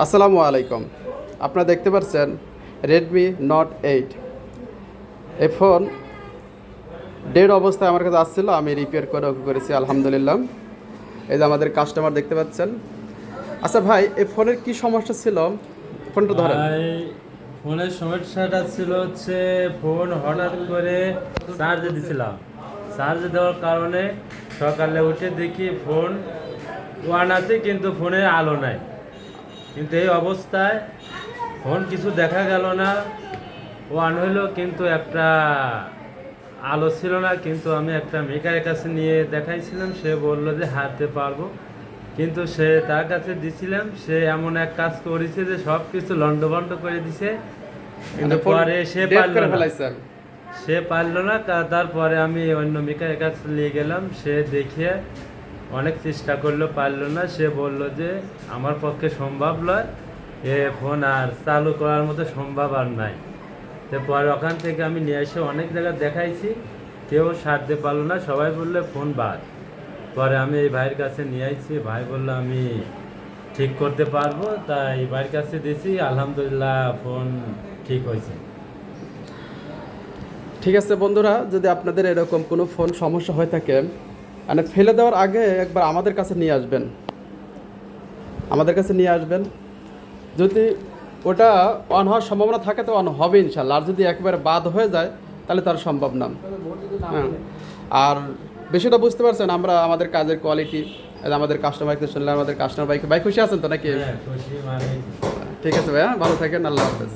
আসসালামু আলাইকুম। আপনারা দেখতে পাচ্ছেন রেডমি নোট 8 এই ফোন ডেড অবস্থায় আমার কাছে আসছিল, আমি রিপেয়ার করে ওকে করেছি আলহামদুলিল্লাহ। এই যে আমাদের কাস্টমার দেখতে পাচ্ছেন। আচ্ছা ভাই, এই ফোনের কি সমস্যা ছিল? ফোনটা ধরেন। ভাই, ফোনের সমস্যাটা ছিল হচ্ছে ফোন হঠাৎ করে চার্জে দিছিলাম। চার্জে দেওয়ার কারণে সকালে উঠে দেখি ফোন ওয়ান আছে কিন্তু ফোনে আলো নাই। কিন্তু এই অবস্থায় ফোন কিছু দেখা গেল না, ওয়ান হইলো কিন্তু একটা আলো ছিল না। কিন্তু আমি একটা মেকারের কাছে নিয়ে দেখাইছিলাম, সে বললো যে হাতে পারবো। কিন্তু সে তার কাছে দিছিলাম, সে এমন এক কাজ করেছে যে সব কিছু লন্ডভন্ড করে দিছে। কিন্তু মানে ফোন পরে সে ডেড পারলো করে না, ফেলাইছেন। তারপরে আমি অন্য মেকারের কাছে নিয়ে গেলাম, সে দেখিয়ে অনেক চেষ্টা করলো, পারলো না। সে বলল যে আমার পক্ষে সম্ভব নয়, এ ফোন আর চালু করার মতো সম্ভব আর নাই। পরে ওখান থেকে আমি নিয়ে এসে অনেক জায়গায় দেখাইছি, কেউ সারতে পারলো না, সবাই বললো ফোন বাদ। পরে আমি এই ভাইয়ের কাছে নিয়ে আসছি, ভাই বললো আমি ঠিক করতে পারবো, তাই ভাইয়ের কাছে দিয়েছি। আলহামদুলিল্লাহ ফোন ঠিক হয়েছে। ঠিক আছে বন্ধুরা, যদি আপনাদের এরকম কোনো ফোন সমস্যা হয়ে থাকে, মানে ফেলে দেওয়ার আগে একবার আমাদের কাছে নিয়ে আসবেন। যদি ওটা অন হওয়ার সম্ভাবনা থাকে তো অন হবে ইনশাল্লাহ। আর যদি একেবারে বাদ হয়ে যায় তাহলে তার সম্ভব না। হ্যাঁ, আর বেশিটা বুঝতে পারছেন আমরা আমাদের কাজের কোয়ালিটি, আমাদের কাস্টমারকে শুনলে আমাদের কাস্টমার ভাই খুশি আছেন তো নাকি? হ্যাঁ, খুশি মানে। ঠিক আছে ভাইয়া, ভালো থাকেন, আল্লাহ হাফেজ।